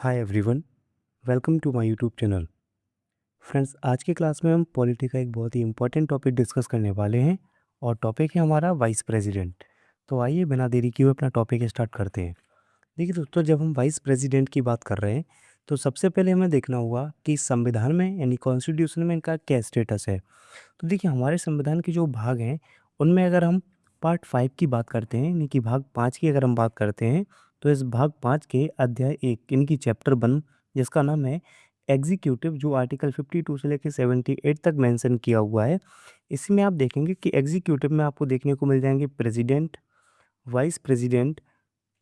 Hi everyone, welcome to my YouTube channel. Friends, आज की class में हम पॉलिटी का एक बहुत ही इम्पोर्टेंट टॉपिक डिस्कस करने वाले हैं और टॉपिक है हमारा वाइस प्रेसिडेंट। तो आइए बिना देरी किए हुए अपना टॉपिक स्टार्ट करते हैं। देखिए दोस्तों, जब हम वाइस प्रेसिडेंट की बात कर रहे हैं तो सबसे पहले हमें देखना होगा कि संविधान में यानी कॉन्स्टिट्यूशन में इनका क्या स्टेटस है। तो देखिए, हमारे संविधान के जो भाग हैं उनमें अगर हम पार्ट 5 की बात करते हैं यानी कि भाग 5 की अगर हम बात करते हैं तो इस भाग 5 के अध्याय 1 यानी कि चैप्टर 1 जिसका नाम है एग्जीक्यूटिव, जो आर्टिकल 52 से लेकर 78 तक मेंशन किया हुआ है। इसमें आप देखेंगे कि एग्जीक्यूटिव में आपको देखने को मिल जाएंगे president, vice president,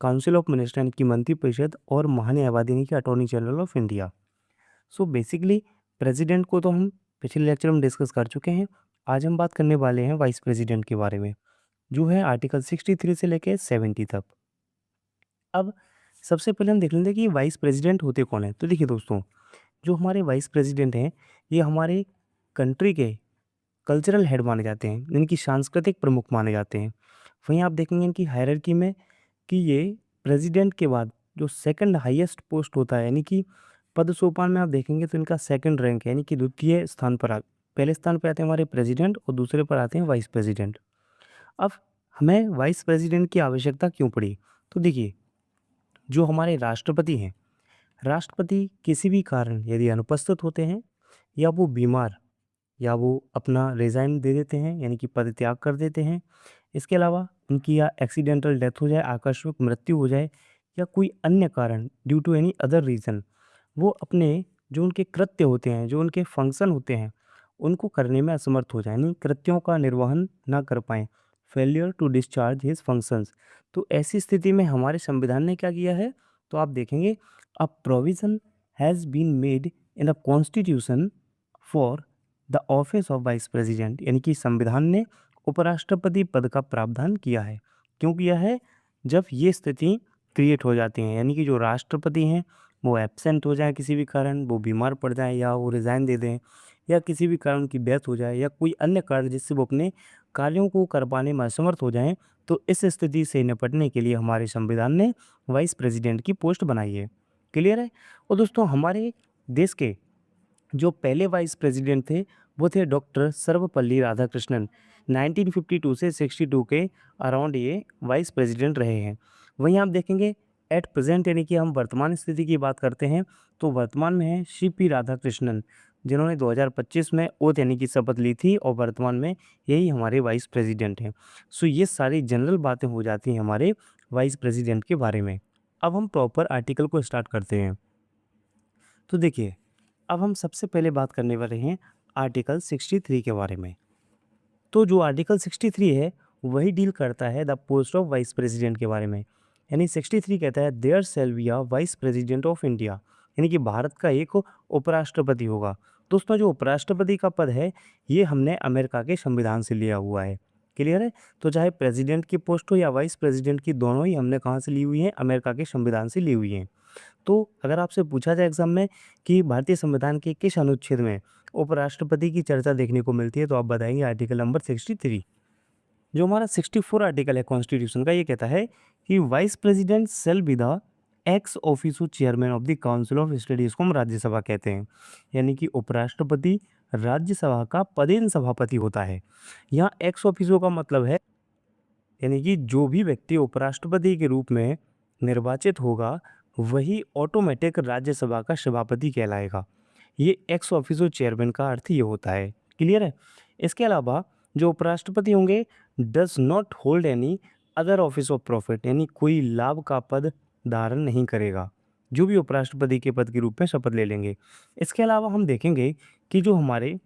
council of minister यानी कि मंत्रिपरिषद और महान्यायवादी यानी कि attorney general of India. So basically president को तो हम पिछले लेक्चर में डिस्कस कर चुके हैं। आज हम बात करने वाले हैं वाइस प्रेसिडेंट के बारे में, जो है आर्टिकल 63 से लेके 70 तक। अब सबसे पहले हम देख लेंगे कि वाइस प्रेसिडेंट होते कौन हैं। तो देखिए दोस्तों, जो हमारे वाइस प्रेसिडेंट हैं ये हमारे कंट्री के कल्चरल हेड माने जाते हैं, इनकी सांस्कृतिक प्रमुख माने जाते हैं। वहीं आप देखेंगे इनकी हायरार्की में कि ये प्रेसिडेंट के बाद जो सेकंड हाईएस्ट पोस्ट होता है यानी कि पद सोपान में आप देखेंगे तो इनका सेकंड रैंक है यानी कि द्वितीय स्थान पर पहले स्थान पर आते हैं हमारे प्रेसिडेंट और दूसरे पर आते हैं वाइस प्रेसिडेंट। अब हमें वाइस प्रेसिडेंट की आवश्यकता क्यों पड़ी? तो देखिए, जो हमारे राष्ट्रपति हैं, राष्ट्रपति किसी भी कारण यदि अनुपस्थित होते हैं या वो बीमार या वो अपना रिज़ाइन दे देते हैं यानी कि पदत्याग कर देते हैं। इसके अलावा उनकी या एक्सीडेंटल डेथ हो जाए, आकस्मिक मृत्यु हो जाए या कोई अन्य कारण due to any other reason वो अपने जो उनके कृत्य होते हैं, जो उनके फंक्शन होते हैं, उनको करने में असमर्थ हो जाएँ, यानी कृत्यों का निर्वहन ना कर पाएँ, failure to discharge his functions. तो ऐसी स्थिति में हमारे संविधान ने क्या किया है? तो आप देखेंगे a provision has been made in the constitution for the office of vice president, यानी कि संविधान ने उपराष्ट्रपति पद का प्रावधान किया है। क्यों किया है? जब ये स्थिति क्रिएट हो जाती है यानी कि जो राष्ट्रपति हैं वो एब्सेंट हो जाए, किसी भी कारण वो बीमार पड़ जाए या वो रिज़ाइन दे दें या किसी भी कारण उनकी डेथ हो जाए या कोई अन्य कारण जिससे वो अपने कार्यों को कर पाने में असमर्थ हो जाएं, तो इस स्थिति से निपटने के लिए हमारे संविधान ने वाइस प्रेसिडेंट की पोस्ट बनाई है। क्लियर है? और दोस्तों, हमारे देश के जो पहले वाइस प्रेसिडेंट थे वो थे डॉक्टर सर्वपल्ली राधाकृष्णन। 1952 से 62 के अराउंड ये वाइस प्रेसिडेंट रहे हैं। वहीं आप देखेंगे एट प्रेजेंट यानी कि हम वर्तमान स्थिति की बात करते हैं तो वर्तमान में है सीपी राधाकृष्णन, जिन्होंने 2025 में ओथ यानी कि शपथ ली थी और वर्तमान में यही हमारे वाइस प्रेसिडेंट हैं। सो ये सारी जनरल बातें हो जाती हैं हमारे वाइस प्रेसिडेंट के बारे में। अब हम प्रॉपर आर्टिकल को स्टार्ट करते हैं। तो देखिए, अब हम सबसे पहले बात करने वाले हैं आर्टिकल 63 के बारे में। तो जो आर्टिकल 63 है वही डील करता है the post of vice president के बारे में। यानी 63 कहता है there shall be a vice president of India, यानी कि भारत का एक उपराष्ट्रपति होगा। दोस्तों, जो उपराष्ट्रपति का पद है ये हमने अमेरिका के संविधान से लिया हुआ है। क्लियर है? तो चाहे प्रेसिडेंट की पोस्ट हो या वाइस प्रेसिडेंट की, दोनों ही हमने कहाँ से ली हुई हैं? अमेरिका के संविधान से ली हुई हैं। तो अगर आपसे पूछा जाए एग्जाम में कि भारतीय संविधान के किस अनुच्छेद में उपराष्ट्रपति की चर्चा देखने को मिलती है, तो आप बताएंगे आर्टिकल नंबर 63। जो हमारा 64 आर्टिकल है कॉन्स्टिट्यूशन का, ये कहता है कि vice president shall be the x officio chairman of the council of study, इसको हम राज्यसभा कहते हैं। यानी कि उपराष्ट्रपति राज्यसभा का पदेन सभापति होता है। यहाँ एक्स ऑफिसो का मतलब है यानी कि जो भी व्यक्ति उपराष्ट्रपति के रूप में निर्वाचित होगा वही ऑटोमेटिक राज्यसभा का सभापति कहलाएगा। ये एक्स ऑफिसो चेयरमैन का अर्थ ये होता है। क्लियर है? इसके अलावा जो उपराष्ट्रपति होंगे does not hold any other office of profit, यानी कोई लाभ का पद धारण नहीं करेगा जो भी उपराष्ट्रपति के पद के रूप में शपथ ले लेंगे। इसके अलावा हम देखेंगे कि जो हमारे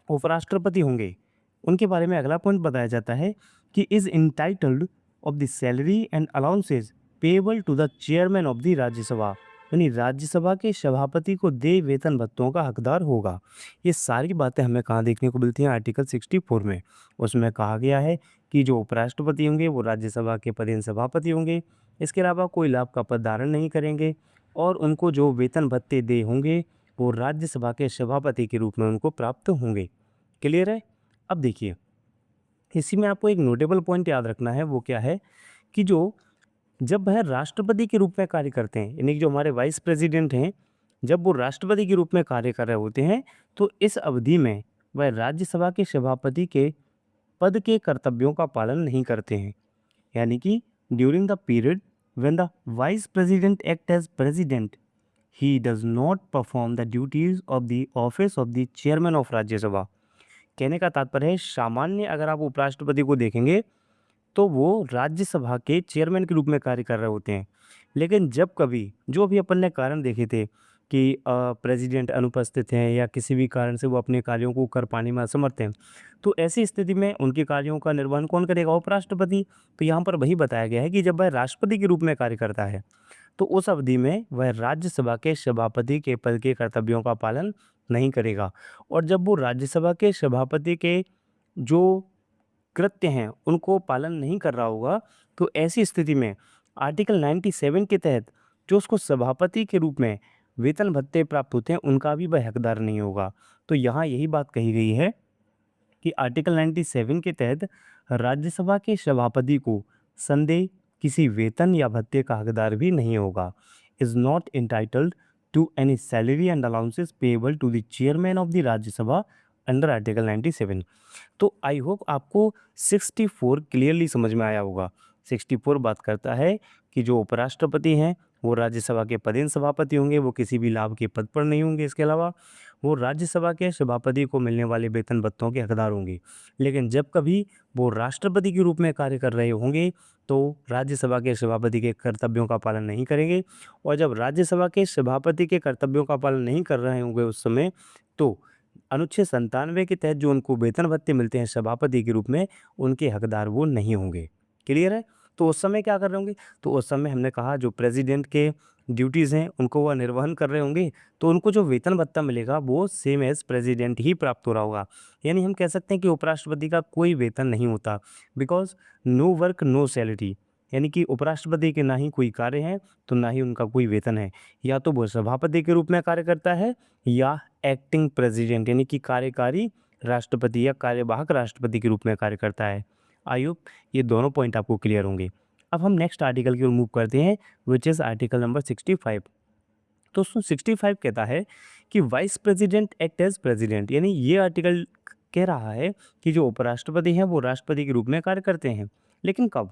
उपराष्ट्रपति होंगे उनके बारे में अगला पॉइंट बताया जाता है कि is entitled of the salary and allowances payable to the chairman of the Rajya Sabha, यानी राज्यसभा के सभापति को देय वेतन भत्तों का हकदार होगा। ये सारी बातें हमें कहाँ देखने को मिलती हैं? आर्टिकल 64 में। उसमें कहा गया है कि जो उपराष्ट्रपति होंगे वो राज्यसभा के पदेन सभापति होंगे, इसके अलावा कोई लाभ का पद धारण नहीं करेंगे और उनको जो वेतन भत्ते देय होंगे वो राज्यसभा के सभापति के रूप में उनको प्राप्त होंगे। क्लियर है? अब देखिए, इसी में आपको एक नोटेबल पॉइंट याद रखना है, वो क्या है कि जो जब वह राष्ट्रपति के रूप में कार्य करते हैं, यानी कि जो हमारे वाइस प्रेसिडेंट हैं, जब वो राष्ट्रपति के रूप में कार्य कर रहे होते हैं, तो इस अवधि में वह राज्यसभा के सभापति के पद के कर्तव्यों का पालन नहीं करते हैं। यानी कि during the period when the vice president act as president, he does not perform the duties of the office of the chairman of Rajya Sabha. कहने का तात्पर्य है, सामान्य अगर आप उपराष्ट्रपति को देखेंगे तो वो राज्यसभा के चेयरमैन के रूप में कार्य कर रहे होते हैं। लेकिन जब कभी जो भी अपन ने कारण देखे थे कि प्रेसिडेंट अनुपस्थित हैं या किसी भी कारण से वो अपने कार्यों को कर पाने में असमर्थ हैं, तो ऐसी स्थिति में उनके कार्यों का निर्वहन कौन करेगा? उपराष्ट्रपति। तो यहाँ पर वही बताया गया है कि जब वह राष्ट्रपति के रूप में कार्य करता है, तो उस अवधि में वह राज्यसभा के सभापति के पद के कर्तव्यों का पालन नहीं करेगा। और जब वो राज्यसभा के सभापति के जो कृत्य हैं उनको पालन नहीं कर रहा होगा, तो ऐसी स्थिति में आर्टिकल 97 के तहत जो उसको सभापति के रूप में वेतन भत्ते प्राप्त होते हैं, उनका भी वह हकदार नहीं होगा। तो यहाँ यही बात कही गई है कि आर्टिकल 97 के तहत राज्यसभा के सभापति को संदेह किसी वेतन या भत्ते का हकदार भी नहीं होगा। Is not entitled to any salary and allowances payable to the chairman of the Rajya Sabha under article 97। तो आई होप आपको 64 क्लियरली समझ में आया होगा। 64 बात करता है कि जो उपराष्ट्रपति हैं वो राज्यसभा के पदेन सभापति होंगे, वो किसी भी लाभ के पद पर नहीं होंगे। इसके अलावा वो राज्यसभा के सभापति को मिलने वाले वेतन भत्तों के हकदार होंगे। लेकिन जब कभी वो राष्ट्रपति के रूप में कार्य कर रहे होंगे तो राज्यसभा के सभापति के कर्तव्यों का पालन नहीं करेंगे। और जब राज्यसभा के सभापति के कर्तव्यों का पालन नहीं कर रहे होंगे उस समय, तो अनुच्छेद 97 के तहत जो उनको वेतन भत्ते मिलते हैं सभापति के रूप में, उनके हकदार वो नहीं होंगे। क्लियर है? तो उस समय क्या कर रहे होंगे? तो उस समय हमने कहा जो प्रेसिडेंट के ड्यूटीज़ हैं उनको वह निर्वहन कर रहे होंगे, तो उनको जो वेतन भत्ता मिलेगा वो सेम एज़ प्रेसिडेंट ही प्राप्त हो रहा होगा। यानी हम कह सकते हैं कि उपराष्ट्रपति का कोई वेतन नहीं होता, because no work no salary. यानी कि उपराष्ट्रपति के ना ही कोई कार्य है, तो ना ही उनका कोई वेतन है। या तो वो सभापति के रूप में कार्य करता है या एक्टिंग प्रेसिडेंट यानी कि कार्यकारी राष्ट्रपति या कार्यवाहक राष्ट्रपति के रूप में कार्य करता है। आई होप ये दोनों पॉइंट आपको क्लियर होंगे। अब हम नेक्स्ट आर्टिकल की ओर मूव करते हैं, विच इज़ आर्टिकल नंबर 65। तो उसमें 65 कहता है कि vice president act as president, यानी ये आर्टिकल कह रहा है कि जो उपराष्ट्रपति हैं वो राष्ट्रपति के रूप में कार्य करते हैं। लेकिन कब?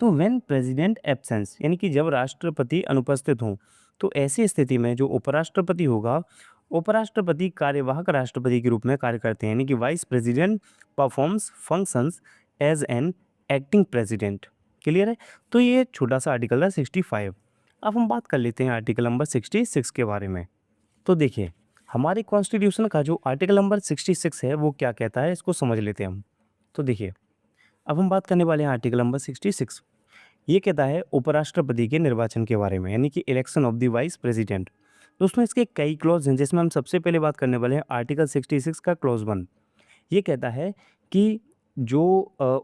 तो व्हेन प्रेसिडेंट एब्सेंस, यानी कि जब राष्ट्रपति अनुपस्थित हों, तो ऐसी स्थिति में जो उपराष्ट्रपति होगा, उपराष्ट्रपति कार्यवाहक राष्ट्रपति के रूप में कार्य करते हैं। यानी कि vice president performs functions as an acting president. Clear है? तो ये छोटा सा आर्टिकल था 65। अब हम बात कर लेते हैं आर्टिकल नंबर 66 के बारे में। तो देखिए, हमारे कॉन्स्टिट्यूशन का जो आर्टिकल नंबर 66 है वो क्या कहता है, इसको समझ लेते हैं हम। तो देखिए, अब हम बात करने वाले हैं आर्टिकल नंबर 66। ये कहता है उपराष्ट्रपति के निर्वाचन के बारे में, यानी कि election of the vice president. तो उसमें इसके कई क्लॉज हैं, जिसमें हम सबसे पहले बात करने वाले हैं आर्टिकल 66 का क्लॉज 1। ये कहता है कि जो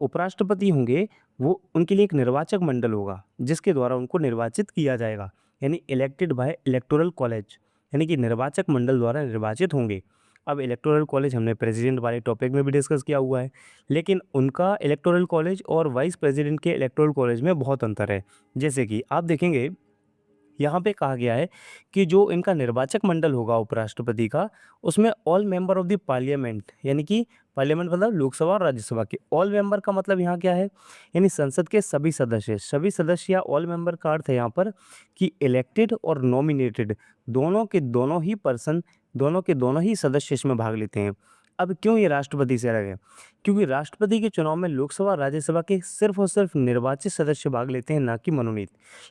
उपराष्ट्रपति होंगे वो उनके लिए एक निर्वाचक मंडल होगा जिसके द्वारा उनको निर्वाचित किया जाएगा, यानी इलेक्टेड बाय इलेक्टोरल कॉलेज, यानी कि निर्वाचक मंडल द्वारा निर्वाचित होंगे। अब इलेक्टोरल कॉलेज हमने प्रेसिडेंट वाले टॉपिक में भी डिस्कस किया हुआ है, लेकिन उनका इलेक्टोरल कॉलेज और वाइस प्रेसिडेंट के इलेक्टोरल कॉलेज में बहुत अंतर है। जैसे कि आप देखेंगे यहाँ पे कहा गया है कि जो इनका निर्वाचक मंडल होगा उपराष्ट्रपति का, उसमें all member of the parliament, यानी कि पार्लियामेंट मतलब लोकसभा और राज्यसभा के ऑल मेंबर का मतलब यहाँ क्या है, यानी संसद के सभी सदस्य, सभी सदस्य या ऑल मेंबर का अर्थ है यहाँ पर कि इलेक्टेड और नॉमिनेटेड दोनों के दोनों ही पर्सन, दोनों के दोनों ही सदस्य इसमें भाग लेते हैं। अब क्यों ये राष्ट्रपति से अलग है? क्योंकि राष्ट्रपति के चुनाव में लोकसभा और राज्यसभा के सिर्फ और सिर्फ निर्वाचित सदस्य भाग लेते हैं, ना कि मनोनीत।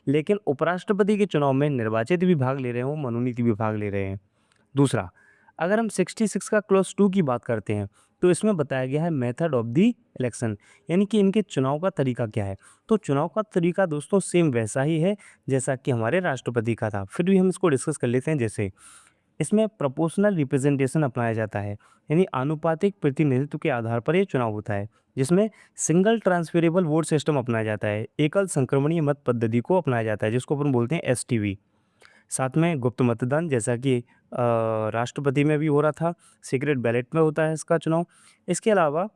लेकिन उपराष्ट्रपति के चुनाव में निर्वाचित भी भाग ले रहे हो, मनोनीत भी भाग ले रहे हैं। दूसरा, अगर हम 66 का क्लॉज 2 की बात करते हैं, तो इसमें बताया गया है मेथड ऑफ द इलेक्शन, यानी कि इनके चुनाव का तरीका क्या है। तो चुनाव का तरीका दोस्तों सेम वैसा ही है जैसा कि हमारे राष्ट्रपति का था, फिर भी हम इसको डिस्कस कर लेते हैं। जैसे इसमें प्रोपोर्शनल रिप्रेजेंटेशन अपनाया जाता है, यानी आनुपातिक प्रतिनिधित्व के आधार पर ये चुनाव होता है, जिसमें सिंगल ट्रांसफरेबल वोट सिस्टम अपनाया जाता है, एकल संक्रमणीय मत पद्धति को अपनाया जाता है, जिसको अपन बोलते हैं एसटीवी। साथ में गुप्त मतदान, जैसा कि राष्ट्रपति में भी हो रहा था, सीक्रेट बैलेट में होता है इसका चुनाव। इसके अलावा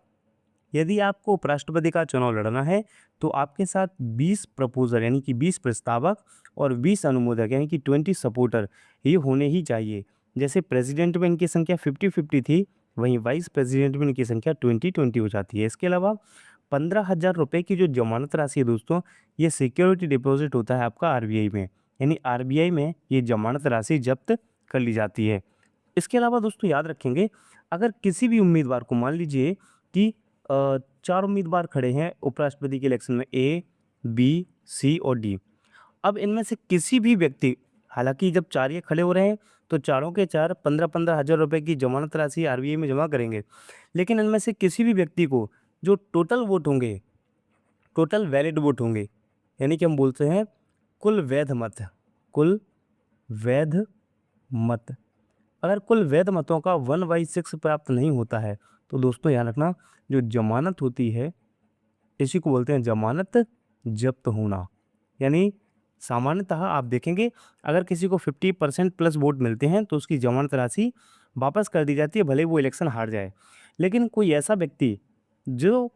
यदि आपको उपराष्ट्रपति का चुनाव लड़ना है तो आपके साथ 20 प्रपोजर यानी कि 20 प्रस्तावक और 20 अनुमोदक यानी कि 20 सपोर्टर ये होने ही चाहिए। जैसे प्रेसिडेंट में इनकी संख्या 50-50 थी, वहीं वाइस प्रेसिडेंट में इनकी संख्या 20-20 हो जाती है। इसके अलावा 15,000 रुपये की जो जमानत राशि है दोस्तों, ये सिक्योरिटी डिपॉजिट होता है आपका आरबीआई में, यानी आरबीआई में ये जमानत राशि जब्त कर ली जाती है। इसके अलावा दोस्तों याद रखेंगे, अगर किसी भी उम्मीदवार को, मान लीजिए कि 4 उम्मीदवार खड़े हैं उपराष्ट्रपति के इलेक्शन में, ए, बी, सी और डी। अब इनमें से किसी भी व्यक्ति, हालांकि जब 4 ये खड़े हो रहे हैं तो चारों के चार 15-15 हज़ार रुपये की जमानत राशि आरबीआई में जमा करेंगे, लेकिन इनमें से किसी भी व्यक्ति को जो टोटल वोट होंगे, टोटल वैलिड वोट होंगे, यानी कि हम बोलते हैं कुल वैध मत, कुल वैध मत, अगर कुल वैध मतों का 1/6 प्राप्त नहीं होता है तो दोस्तों याद रखना, जो जमानत होती है इसी को बोलते हैं जमानत जब्त होना। यानी सामान्यतः आप देखेंगे, अगर किसी को 50% प्लस वोट मिलते हैं तो उसकी जमानत राशि वापस कर दी जाती है, भले वो इलेक्शन हार जाए। लेकिन कोई ऐसा व्यक्ति जो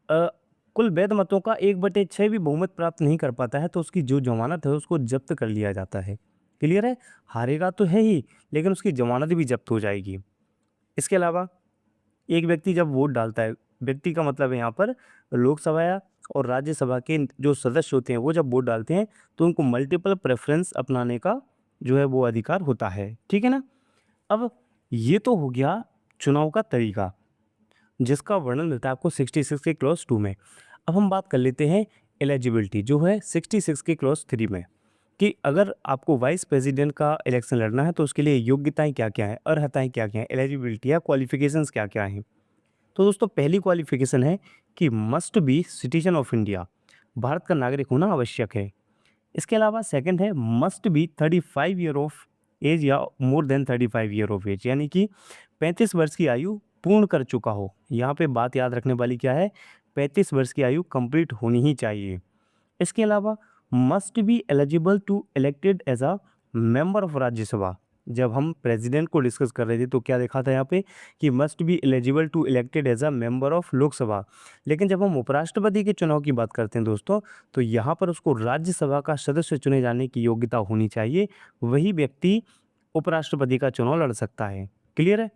कुल वैध मतों का 1/6 भी बहुमत प्राप्त नहीं कर पाता है तो उसकी जो जमानत है उसको जब्त कर लिया जाता है। क्लियर है? हारेगा तो है ही, लेकिन उसकी जमानत भी जब्त हो जाएगी। इसके अलावा एक व्यक्ति जब वोट डालता है, व्यक्ति का मतलब है यहाँ पर लोकसभा और राज्यसभा के जो सदस्य होते हैं, वो जब वोट डालते हैं तो उनको मल्टीपल प्रेफरेंस अपनाने का जो है वो अधिकार होता है। ठीक है ना? अब ये तो हो गया चुनाव का तरीका, जिसका वर्णन मिलता है आपको 66 के क्लॉज 2 में। अब हम बात कर लेते हैं एलिजिबिलिटी, जो है 66 के क्लॉज 3 में, कि अगर आपको वाइस प्रेसिडेंट का इलेक्शन लड़ना है तो उसके लिए योग्यताएं क्या-क्या हैं, अर्हताएं क्या-क्या हैं, एलिजिबिलिटी या क्वालिफिकेशंस क्या-क्या हैं। तो दोस्तों पहली क्वालिफिकेशन है कि must be citizen of India, Bharat का नागरिक होना आवश्यक है। इसके अलावा सेकंड है must be 35 year of age या more than 35 year of age, यानी कि 35 वर्ष की आयु पूर्ण कर चुका हो। यहाँ पे बात याद रखने वाली क्या है, 35 वर्ष की आयु कंप्लीट होनी ही चाहिए। इसके अलावा must be eligible to elected as a member of Rajya Sabha. जब हम प्रेसिडेंट को डिस्कस कर रहे थे तो क्या देखा था यहाँ पे कि must be eligible to elected as a member of Lok Sabha, लेकिन जब हम उपराष्ट्रपति के चुनाव की बात करते हैं दोस्तों, तो यहाँ पर उसको राज्यसभा का सदस्य चुने जाने की योग्यता होनी चाहिए, वही व्यक्ति उपराष्ट्रपति का चुनाव लड़ सकता है। क्लियर है?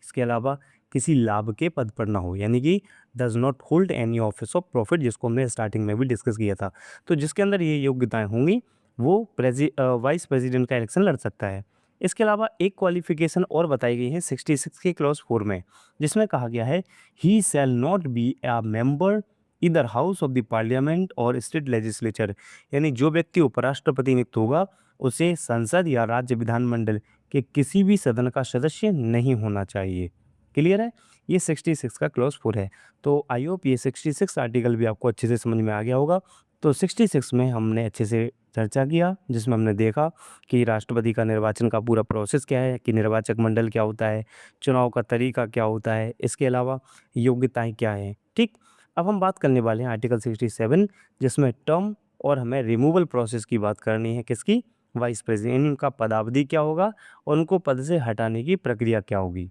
इसके अलावा किसी लाभ के पद पर ना हो, यानी कि does not hold any office of profit, जिसको हमने स्टार्टिंग में भी डिस्कस किया था। तो जिसके अंदर ये योग्यताएं होंगी वो वाइस प्रेसिडेंट का इलेक्शन लड़ सकता है। इसके अलावा एक क्वालिफिकेशन और बताई गई है 66 के क्लॉज 4 में, जिसमें कहा गया है he shall not be a member either house of the parliament और स्टेट लेजिस्लेचर, यानी जो व्यक्ति उपराष्ट्रपति नियुक्त होगा उसे संसद या राज्य विधानमंडल के किसी भी सदन का सदस्य नहीं होना चाहिए। क्लियर है? ये 66 का क्लॉज 4 है। तो आई होप ये 66 आर्टिकल भी आपको अच्छे से समझ में आ गया होगा। तो 66 में हमने अच्छे से चर्चा किया, जिसमें हमने देखा कि राष्ट्रपति का निर्वाचन का पूरा प्रोसेस क्या है, कि निर्वाचक मंडल क्या होता है, चुनाव का तरीका क्या होता है, इसके अलावा योग्यताएं क्या हैं। ठीक, अब हम बात करने वाले हैं आर्टिकल 67, जिसमें टर्म और हमें रिमूवल प्रोसेस की बात करनी है। किसकी? Vice president. उनका पदावधि क्या होगा और उनको पद से हटाने की प्रक्रिया क्या होगी।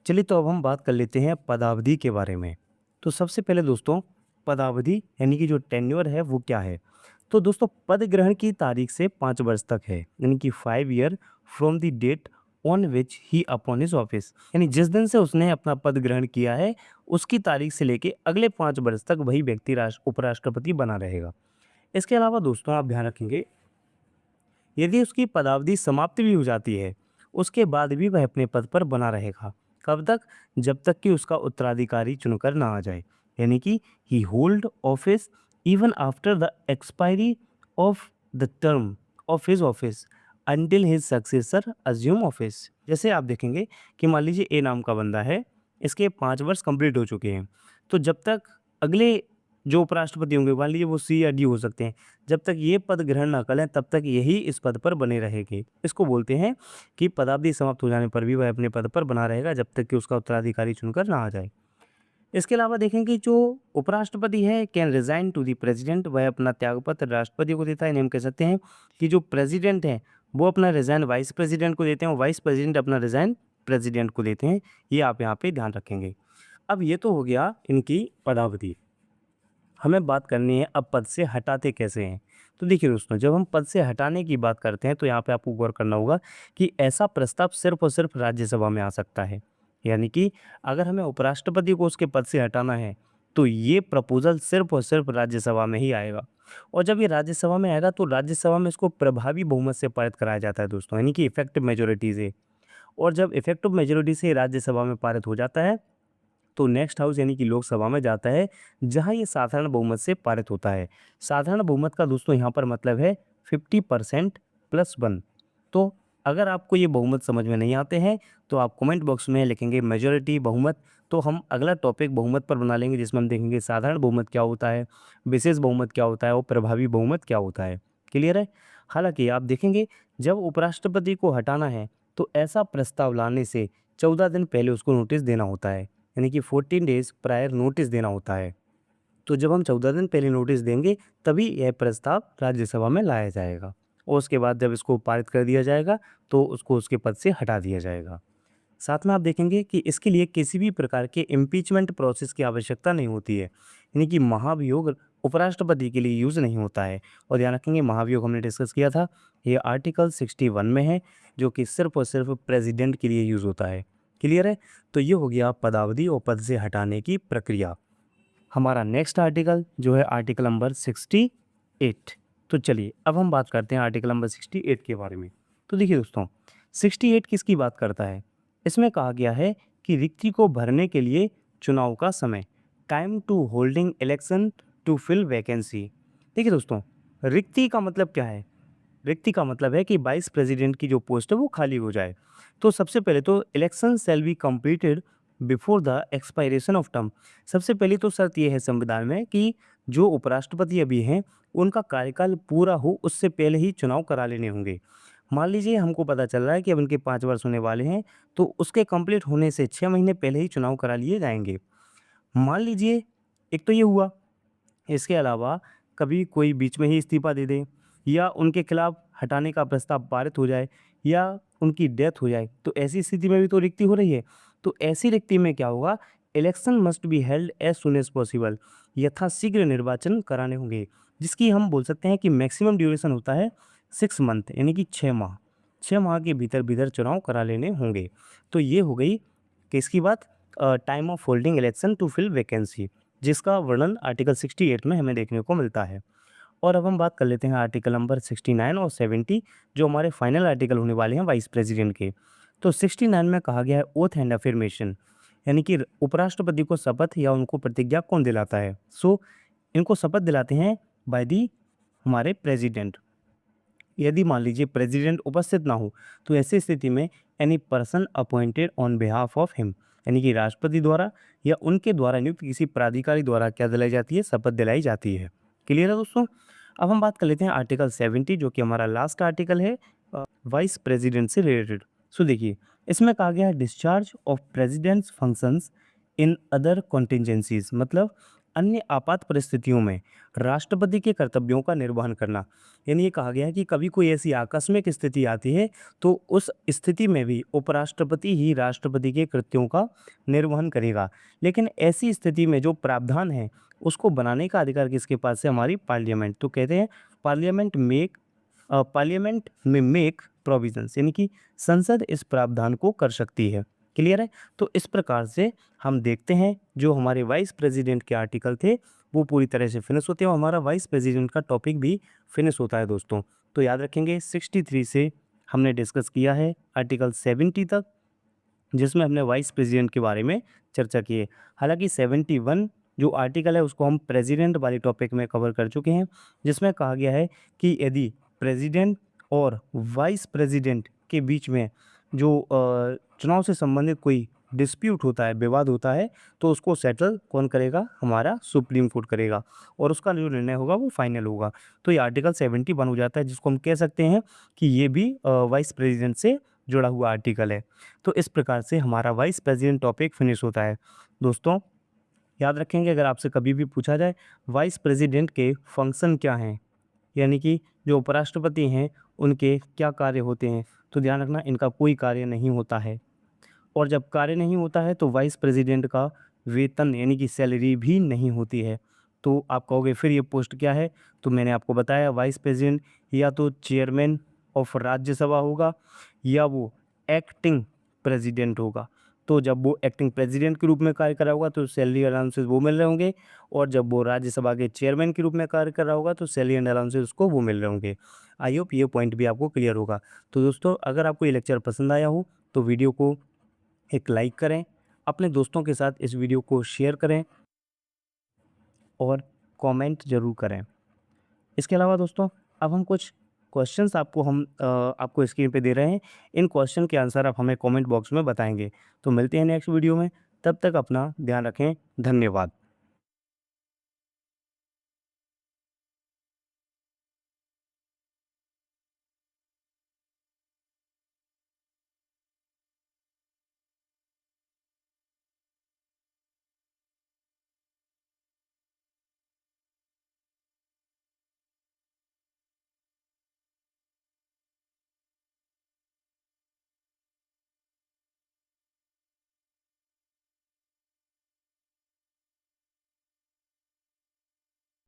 चलिए तो अब हम बात कर लेते हैं पदावधि के बारे में। तो सबसे पहले दोस्तों पदावधि यानी कि जो टेन्योर है वो क्या है। तो दोस्तों पद ग्रहण की तारीख से 5 वर्ष तक है, यानी कि 5 year from the date on which he upon his office, यानी जिस दिन से उसने अपना पद ग्रहण किया है उसकी तारीख से लेके अगले 5 वर्ष तक वही व्यक्ति उपराष्ट्रपति बना रहेगा। इसके अलावा दोस्तों आप ध्यान रखेंगे, यदि उसकी पदावधि समाप्त भी हो जाती है उसके बाद भी वह अपने पद पर बना रहेगा। कब तक? जब तक कि उसका उत्तराधिकारी चुनकर ना आ जाए, यानी कि he hold office even after the expiry of the term of his office until his successor assume office. जैसे आप देखेंगे कि मान लीजिए ए नाम का बंदा है, इसके 5 वर्ष कंप्लीट हो चुके हैं, तो जब तक अगले जो उपराष्ट्रपति होंगे, मान लीजिए वो सी या डी हो सकते हैं, जब तक ये पद ग्रहण ना करें तब तक यही इस पद पर बने रहेंगे। इसको बोलते हैं कि पदावधि समाप्त हो जाने पर भी वह अपने पद पर बना रहेगा जब तक कि उसका उत्तराधिकारी चुनकर ना आ जाए। इसके अलावा देखेंगे जो उपराष्ट्रपति है can resign to the president, वह अपना त्यागपत्र राष्ट्रपति को देता है। यानी हम कह सकते हैं कि जो प्रेसिडेंट हैं वो अपना रिजाइन वाइस प्रेसिडेंट को देते हैं और वाइस प्रेसिडेंट अपना रिजाइन प्रेसिडेंट को देते हैं। ये आप यहाँ पे ध्यान रखेंगे। अब ये तो हो गया इनकी पदावधि। हमें बात करनी है अब पद से हटाते कैसे हैं। तो देखिए दोस्तों, जब हम पद से हटाने की बात करते हैं तो यहाँ पे आपको गौर करना होगा कि ऐसा प्रस्ताव सिर्फ और सिर्फ राज्यसभा में आ सकता है। यानी कि अगर हमें उपराष्ट्रपति को उसके पद से हटाना है तो ये प्रपोजल सिर्फ और सिर्फ राज्यसभा में ही आएगा। और जब ये राज्यसभा में आएगा तो राज्यसभा में इसको प्रभावी बहुमत से पारित कराया जाता है दोस्तों, यानी कि इफेक्टिव मेजोरिटी से। और जब इफेक्टिव मेजोरिटी से राज्यसभा में पारित हो जाता है तो नेक्स्ट हाउस यानी कि लोकसभा में जाता है, जहां ये साधारण बहुमत से पारित होता है। साधारण बहुमत का दोस्तों यहाँ पर मतलब है 50% प्लस 1। तो अगर आपको ये बहुमत समझ में नहीं आते हैं तो आप कमेंट बॉक्स में लिखेंगे मेजॉरिटी बहुमत, तो हम अगला टॉपिक बहुमत पर बना लेंगे जिसमें हम देखेंगे साधारण बहुमत क्या होता है, विशेष बहुमत क्या होता है और प्रभावी बहुमत क्या होता है। क्लियर है। हालांकि आप देखेंगे जब उपराष्ट्रपति को हटाना है तो ऐसा प्रस्ताव लाने से 14 दिन पहले उसको नोटिस देना होता है, यानी कि 14 डेज़ प्रायर नोटिस देना होता है। तो जब हम 14 दिन पहले नोटिस देंगे तभी यह प्रस्ताव राज्यसभा में लाया जाएगा और उसके बाद जब इसको पारित कर दिया जाएगा तो उसको उसके पद से हटा दिया जाएगा। साथ में आप देखेंगे कि इसके लिए किसी भी प्रकार के इम्पीचमेंट प्रोसेस की आवश्यकता नहीं होती है, यानी कि महाभियोग उपराष्ट्रपति के लिए यूज़ नहीं होता है। और ध्यान रखेंगे महाभियोग हमने डिस्कस किया था, ये आर्टिकल 61 में है जो कि सिर्फ और सिर्फ प्रेसिडेंट के लिए यूज़ होता है। क्लियर है। तो ये हो गया पदावधि और पद से हटाने की प्रक्रिया। हमारा नेक्स्ट आर्टिकल जो है आर्टिकल नंबर 68। तो चलिए अब हम बात करते हैं आर्टिकल नंबर 68 के बारे में। तो देखिए दोस्तों, 68 किसकी बात करता है। इसमें कहा गया है कि रिक्ति को भरने के लिए चुनाव का समय, time to holding election to fill vacancy. देखिए दोस्तों, रिक्ति का मतलब क्या है। रिक्ति का मतलब है कि वाइस प्रेसिडेंट की जो पोस्ट है वो खाली हो जाए। तो सबसे पहले तो election shall be completed before the expiration of term. सबसे पहली तो शर्त ये है संविधान में कि जो उपराष्ट्रपति अभी हैं उनका कार्यकाल पूरा हो उससे पहले ही चुनाव करा लेने होंगे। मान लीजिए हमको पता चल रहा है कि अब उनके 5 वर्ष होने वाले हैं तो उसके कंप्लीट होने से 6 महीने पहले ही चुनाव करा लिए जाएंगे। मान लीजिए एक तो ये हुआ, इसके अलावा कभी कोई बीच में ही इस्तीफा दे दे या उनके खिलाफ हटाने का प्रस्ताव पारित हो जाए या उनकी डेथ हो जाए तो ऐसी स्थिति में भी तो रिक्ति हो रही है। तो ऐसी रिक्ति में क्या होगा, election must be held as soon as possible, यथाशीघ्र निर्वाचन कराने होंगे, जिसकी हम बोल सकते हैं कि मैक्सिमम ड्यूरेशन होता है 6 मंथ, यानी कि 6 माह। 6 माह के भीतर भीतर चुनाव करा लेने होंगे। तो ये हो गई किसकी बात, time of holding election to fill vacancy, जिसका वर्णन आर्टिकल 68 में हमें देखने को मिलता है। और अब हम बात कर लेते हैं आर्टिकल नंबर 69 और 70 जो हमारे फाइनल आर्टिकल होने वाले हैं वाइस प्रेसिडेंट के। तो 69 में कहा गया है ओथ एंड अफर्मेशन, यानी कि उपराष्ट्रपति को शपथ या उनको प्रतिज्ञा कौन दिलाता है। सो इनको शपथ दिलाते हैं बाय दी हमारे प्रेसिडेंट। यदि मान लीजिए प्रेसिडेंट उपस्थित ना हो तो ऐसी स्थिति में any person appointed on behalf of him, यानी कि राष्ट्रपति द्वारा या उनके द्वारा नियुक्त किसी प्राधिकारी द्वारा क्या दिलाई जाती है, शपथ दिलाई जाती है। क्लियर है दोस्तों। अब हम बात कर लेते हैं आर्टिकल 70 जो कि हमारा लास्ट आर्टिकल है वाइस प्रेसिडेंट से रिलेटेड। सो देखिए, इसमें कहा गया है discharge of president's functions in other contingencies, मतलब अन्य आपात परिस्थितियों में राष्ट्रपति के कर्तव्यों का निर्वहन करना। यानी ये कहा गया है कि कभी कोई ऐसी आकस्मिक स्थिति आती है तो उस स्थिति में भी उपराष्ट्रपति ही राष्ट्रपति के कृत्यों का निर्वहन करेगा। लेकिन ऐसी स्थिति में जो प्रावधान है उसको बनाने का अधिकार किसके पास है, हमारी पार्लियामेंट। तो कहते हैं पार्लियामेंट में मेक प्रोविजंस, यानी कि संसद इस प्रावधान को कर सकती है। क्लियर है। तो इस प्रकार से हम देखते हैं जो हमारे वाइस प्रेसिडेंट के आर्टिकल थे वो पूरी तरह से फिनिश होते हैं और हमारा वाइस प्रेसिडेंट का टॉपिक भी फिनिश होता है दोस्तों। तो याद रखेंगे 63 से हमने डिस्कस किया है आर्टिकल 70 तक, जिसमें हमने वाइस प्रेसिडेंट के बारे में चर्चा की है। हालांकि 71 जो आर्टिकल है उसको हम प्रेसिडेंट वाले टॉपिक में कवर कर चुके हैं, जिसमें कहा गया है कि यदि प्रेसिडेंट और वाइस प्रेसिडेंट के बीच में जो चुनाव से संबंधित कोई डिस्प्यूट होता है, विवाद होता है, तो उसको सेटल कौन करेगा, हमारा सुप्रीम कोर्ट करेगा और उसका जो निर्णय होगा वो फाइनल होगा। तो ये आर्टिकल 71 हो जाता है, जिसको हम कह सकते हैं कि ये भी वाइस प्रेसिडेंट से जुड़ा हुआ आर्टिकल है। तो इस प्रकार से हमारा वाइस प्रेसिडेंट टॉपिक फिनिश होता है। दोस्तों याद रखेंगे अगर आपसे कभी भी पूछा जाए वाइस प्रेसिडेंट के फंक्शन क्या हैं, यानी कि जो उपराष्ट्रपति हैं उनके क्या कार्य होते हैं, तो ध्यान रखना इनका कोई कार्य नहीं होता है। और जब कार्य नहीं होता है तो वाइस प्रेसिडेंट का वेतन यानी कि सैलरी भी नहीं होती है। तो आप कहोगे फिर ये पोस्ट क्या है? तो मैंने आपको बताया वाइस प्रेज़िडेंट या तो चेयरमैन ऑफ राज्यसभा होगा या वो एक्टिंग प्रेज़िडेंट होगा। तो जब वो एक्टिंग प्रेज़िडेंट के रूप में कार्य कर रहा होगा तो सैलरी अलाउंसेस वो मिल रहे होंगे, और जब वो राज्यसभा के चेयरमैन के रूप में कार्य कर रहा होगा तो सैलरी एंड अलाउंसेस उसको वो मिल रहे होंगे। आई होप ये पॉइंट भी आपको क्लियर होगा। तो दोस्तों, अगर आपको ये लेक्चर पसंद आया हो तो वीडियो को एक लाइक करें, अपने दोस्तों के साथ इस वीडियो को शेयर करें और कमेंट ज़रूर करें। इसके अलावा दोस्तों, अब हम कुछ क्वेश्चंस आपको स्क्रीन पे दे रहे हैं। इन क्वेश्चन के आंसर आप हमें कमेंट बॉक्स में बताएँगे। तो मिलते हैं नेक्स्ट वीडियो में, तब तक अपना ध्यान रखें। धन्यवाद।